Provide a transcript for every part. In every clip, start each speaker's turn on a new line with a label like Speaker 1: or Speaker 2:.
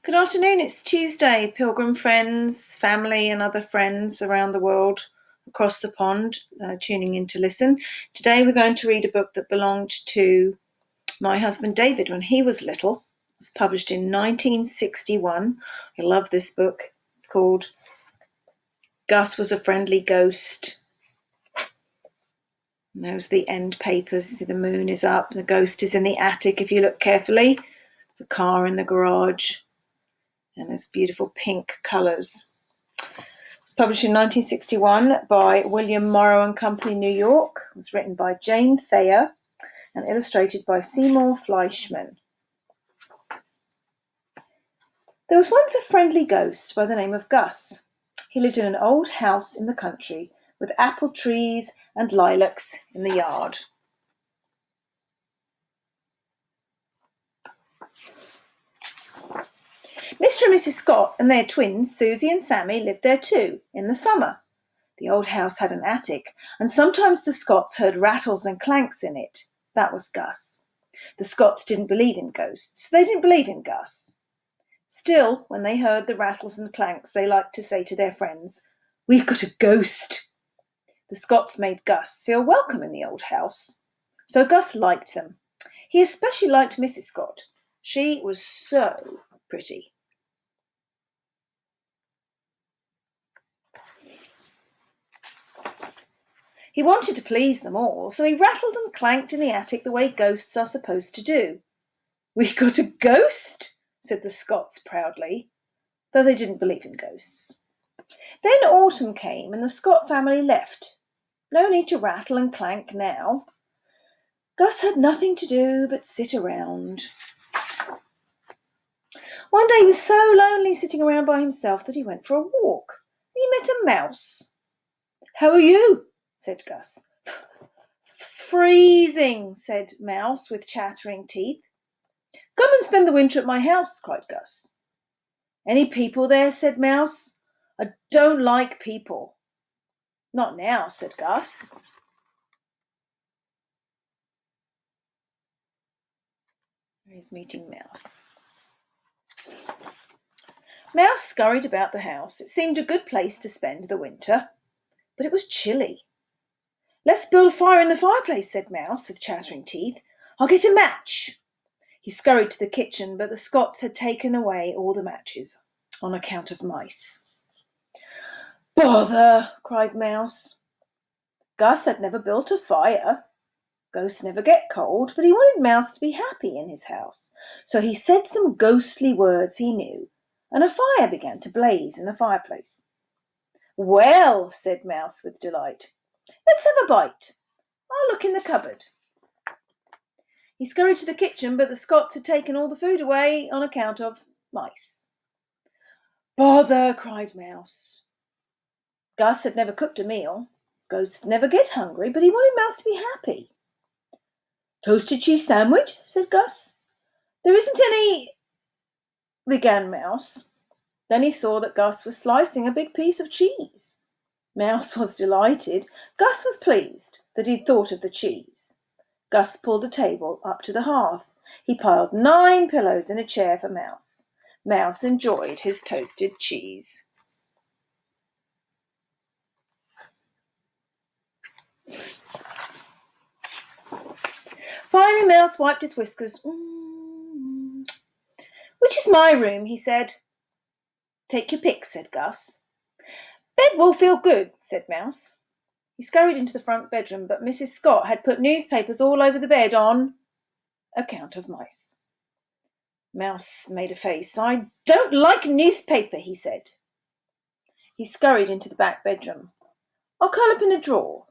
Speaker 1: Good afternoon, it's Tuesday. Pilgrim friends, family, and other friends around the world, across the pond, tuning in to listen. Today we're going to read a book that belonged to my husband David when he was little. It was published in 1961. I love this book. It's called Gus Was a Friendly Ghost. And those are the end papers. See, the moon is up, the ghost is in the attic if you look carefully. There's a car in the garage. And there's beautiful pink colours. It was published in 1961 by William Morrow and Company, New York. It was written by Jane Thayer and illustrated by Seymour Fleischman. There was once a friendly ghost by the name of Gus. He lived in an old house in the country with apple trees and lilacs in the yard. Mr. and Mrs. Scott and their twins, Susie and Sammy, lived there too, in the summer. The old house had an attic, and sometimes the Scotts heard rattles and clanks in it. That was Gus. The Scotts didn't believe in ghosts. They didn't believe in Gus. Still, when they heard the rattles and clanks, they liked to say to their friends, "We've got a ghost." The Scotts made Gus feel welcome in the old house. So Gus liked them. He especially liked Mrs. Scott. She was so pretty. He wanted to please them all, so he rattled and clanked in the attic the way ghosts are supposed to do. "We got a ghost," said the Scotts proudly, though they didn't believe in ghosts. Then autumn came and the Scott family left. No need to rattle and clank now. Gus had nothing to do but sit around. One day he was so lonely sitting around by himself that he went for a walk. He met a mouse. "How are you?" said Gus. "Freezing," said Mouse with chattering teeth. "Come and spend the winter at my house," cried Gus. "Any people there?" said Mouse. "I don't like people." "Not now," said Gus. He's meeting Mouse. Mouse scurried about the house. It seemed a good place to spend the winter, but it was chilly. "Let's build a fire in the fireplace," said Mouse with chattering teeth. "I'll get a match." He scurried to the kitchen, but the Scotts had taken away all the matches on account of mice. "Bother!" cried Mouse. Gus had never built a fire. Ghosts never get cold, but he wanted Mouse to be happy in his house. So he said some ghostly words he knew, and a fire began to blaze in the fireplace. "Well," said Mouse with delight, "let's have a bite. I'll look in the cupboard." He scurried to the kitchen, but the Scotts had taken all the food away on account of mice. "Bother!" cried Mouse. Gus had never cooked a meal. Ghosts never get hungry, but he wanted Mouse to be happy. "Toasted cheese sandwich?" said Gus. "There isn't any," began Mouse. Then he saw that Gus was slicing a big piece of cheese. Mouse was delighted. Gus was pleased that he'd thought of the cheese. Gus pulled a table up to the hearth. He piled 9 pillows in a chair for Mouse. Mouse enjoyed his toasted cheese. Finally, Mouse wiped his whiskers. "Which is my room?" he said. "Take your pick," said Gus. "Bed will feel good," said Mouse. He scurried into the front bedroom, but Mrs. Scott had put newspapers all over the bed on account of mice. Mouse made a face. "I don't like newspaper," he said. He scurried into the back bedroom. "I'll curl up in a drawer."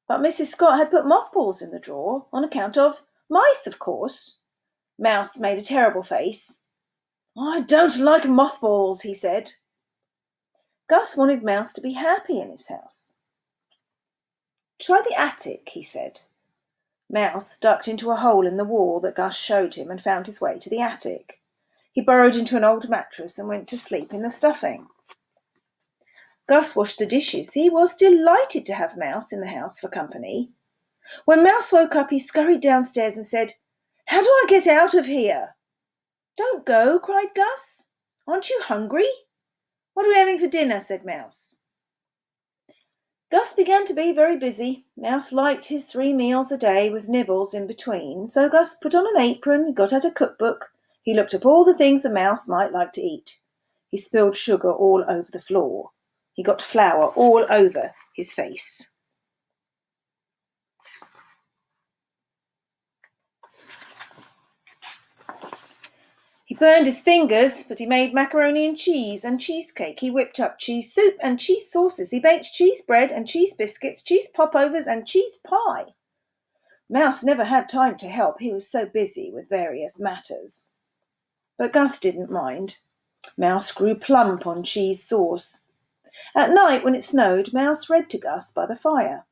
Speaker 1: But Mrs. Scott had put mothballs in the drawer on account of mice, of course. Mouse made a terrible face. "I don't like mothballs," he said. Gus wanted Mouse to be happy in his house. "Try the attic," he said. Mouse ducked into a hole in the wall that Gus showed him and found his way to the attic. He burrowed into an old mattress and went to sleep in the stuffing. Gus washed the dishes. He was delighted to have Mouse in the house for company. When Mouse woke up, he scurried downstairs and said, "How do I get out of here?" "Don't go," cried Gus. "Aren't you hungry?" "What are we having for dinner?" said Mouse. Gus began to be very busy. Mouse liked his 3 meals a day with nibbles in between, so Gus put on an apron, got out a cookbook. He looked up all the things a mouse might like to eat. He spilled sugar all over the floor. He got flour all over his face. He burned his fingers, but he made macaroni and cheesecake. He whipped up cheese soup and cheese sauces. He baked cheese bread and cheese biscuits, cheese popovers and cheese pie. Mouse never had time to help. He was so busy with various matters. But Gus didn't mind. Mouse grew plump on cheese sauce. At night, when it snowed, Mouse read to Gus by the fire.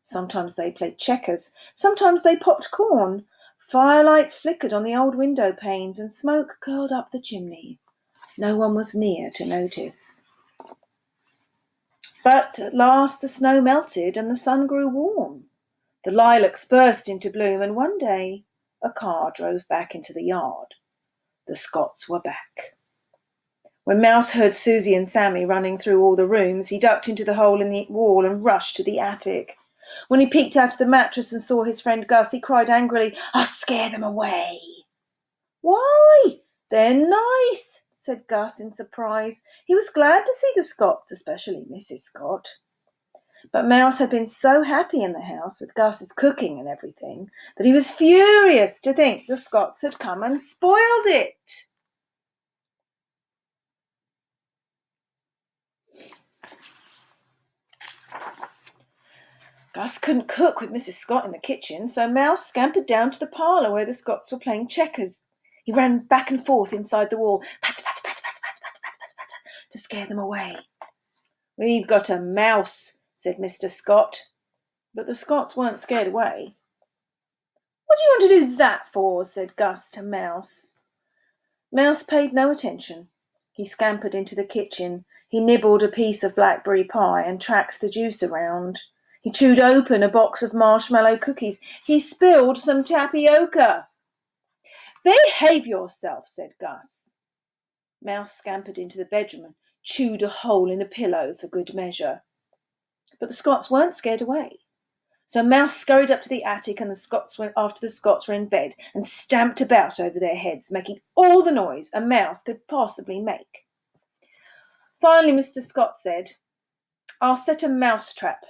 Speaker 1: Sometimes they played checkers. Sometimes they popped corn. Firelight flickered on the old window panes and smoke curled up the chimney. No one was near to notice. But at last the snow melted and the sun grew warm. The lilacs burst into bloom, and one day a car drove back into the yard. The Scotts were back. When Mouse heard Susie and Sammy running through all the rooms, he ducked into the hole in the wall and rushed to the attic. When he peeked out of the mattress and saw his friend Gus, he cried angrily, "I'll scare them away." "Why? They're nice," said Gus in surprise. He was glad to see the Scotts, especially Mrs. Scott. But Mouse had been so happy in the house with Gus's cooking and everything that he was furious to think the Scotts had come and spoiled it. Gus couldn't cook with Mrs. Scott in the kitchen, so Mouse scampered down to the parlour where the Scotts were playing checkers. He ran back and forth inside the wall, patter, patter, patter, patter, patter, patter, patter, patter, to scare them away. "We've got a mouse," said Mr. Scott. But the Scotts weren't scared away. "What do you want to do that for?" said Gus to Mouse. Mouse paid no attention. He scampered into the kitchen. He nibbled a piece of blackberry pie and tracked the juice around. He chewed open a box of marshmallow cookies. He spilled some tapioca. "Behave yourself," said Gus. Mouse scampered into the bedroom and chewed a hole in a pillow for good measure. But the Scotts weren't scared away. So Mouse scurried up to the attic and after the Scotts were in bed and stamped about over their heads, making all the noise a mouse could possibly make. Finally, Mr. Scott said, "I'll set a mouse trap."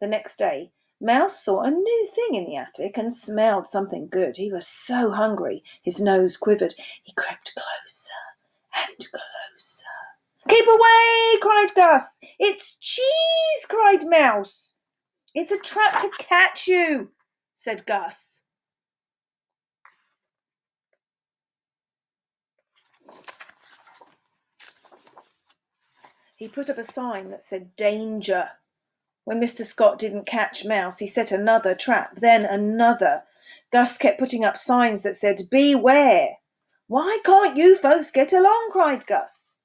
Speaker 1: The next day, Mouse saw a new thing in the attic and smelled something good. He was so hungry, his nose quivered. He crept closer and closer. "Keep away!" cried Gus. "It's cheese!" cried Mouse. "It's a trap to catch you," said Gus. He put up a sign that said "Danger." When Mr. Scott didn't catch Mouse, he set another trap, then another. Gus kept putting up signs that said "Beware." "Why can't you folks get along?" cried Gus.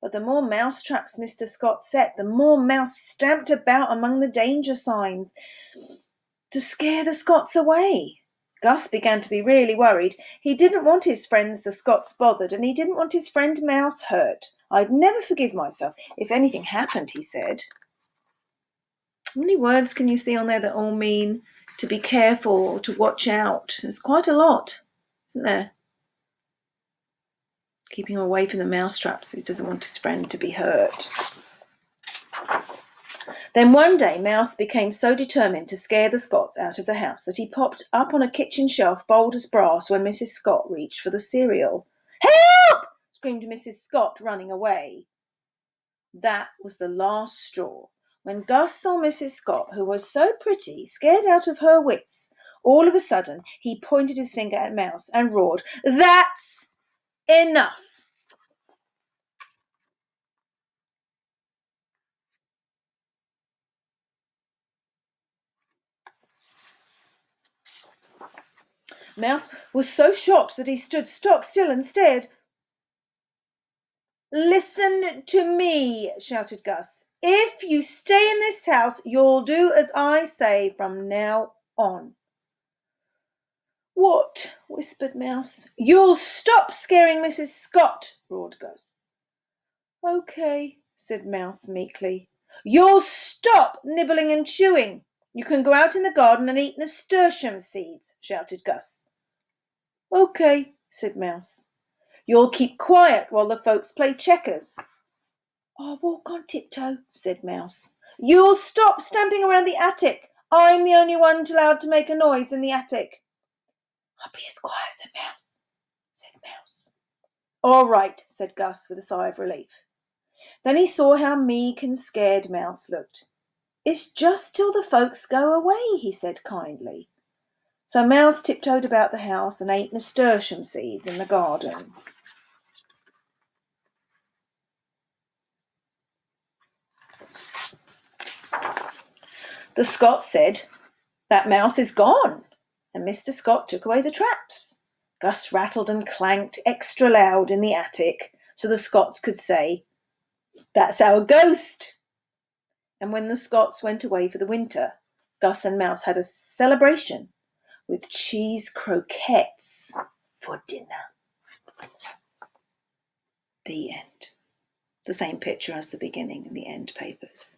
Speaker 1: But the more mouse traps Mr. Scott set, the more Mouse stamped about among the danger signs to scare the Scotts away. Gus began to be really worried. He didn't want his friends the Scotts bothered, and he didn't want his friend Mouse hurt. "I'd never forgive myself if anything happened," he said. How many words can you see on there that all mean to be careful or to watch out? There's quite a lot, isn't there? Keeping away from the mouse traps. He doesn't want his friend to be hurt. Then one day Mouse became so determined to scare the Scotts out of the house that he popped up on a kitchen shelf bold as brass when Mrs. Scott reached for the cereal. "Help!" screamed Mrs. Scott, running away. That was the last straw. When Gus saw Mrs. Scott, who was so pretty, scared out of her wits, all of a sudden he pointed his finger at Mouse and roared, "That's enough!" Mouse was so shocked that he stood stock still and stared. "Listen to me," shouted Gus. "If you stay in this house, you'll do as I say from now on." What? Whispered Mouse. You'll stop scaring Mrs. Scott, roared Gus. Okay, said Mouse meekly. You'll stop nibbling and chewing. You can go out in the garden and eat nasturtium seeds, shouted Gus. Okay, said Mouse. You'll keep quiet while the folks play checkers. I'll walk on tiptoe, said Mouse. You'll stop stamping around the attic. I'm the only one allowed to make a noise in the attic. I'll be as quiet as a mouse, said Mouse. All right, said Gus with a sigh of relief. Then he saw how meek and scared Mouse looked. It's just till the folks go away, he said kindly. So Mouse tiptoed about the house and ate nasturtium seeds in the garden. The Scot said, That mouse is gone, and Mr. Scott took away the traps. Gus rattled and clanked extra loud in the attic so the Scots could say, That's our ghost. And when the Scots went away for the winter, Gus and Mouse had a celebration with cheese croquettes for dinner. The end. The same picture as the beginning and the end papers.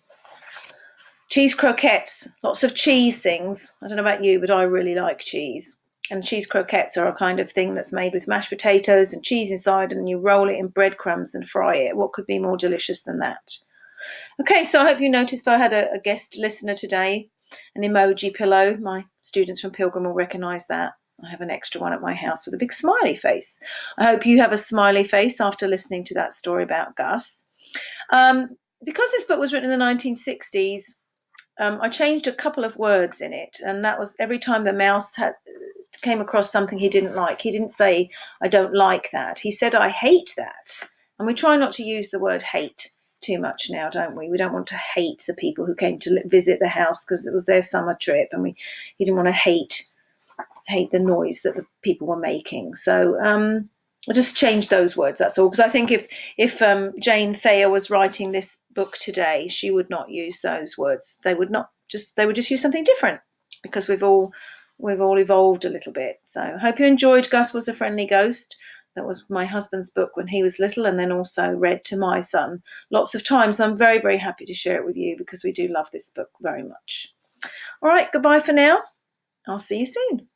Speaker 1: Cheese croquettes, lots of cheese things. I don't know about you, but I really like cheese. And cheese croquettes are a kind of thing that's made with mashed potatoes and cheese inside, and you roll it in breadcrumbs and fry it. What could be more delicious than that? Okay, so I hope you noticed I had a guest listener today, an emoji pillow. My students from Pilgrim will recognise that. I have an extra one at my house with a big smiley face. I hope you have a smiley face after listening to that story about Gus. Because this book was written in the 1960s, I changed a couple of words in it, and that was every time the mouse came across something he didn't like. He didn't say, I don't like that. He said, I hate that. And we try not to use the word hate too much now, don't we? We don't want to hate the people who came to visit the house because it was their summer trip, and he didn't want to hate the noise that the people were making. So I just changed those words, that's all. Because I think if Jane Thayer was writing this book today, she would not use those words. They would just use something different, because we've all evolved a little bit. So I hope you enjoyed Gus Was a Friendly Ghost. That was my husband's book when he was little, and then also read to my son lots of times. I'm very, very happy to share it with you because we do love this book very much. All right, goodbye for now. I'll see you soon.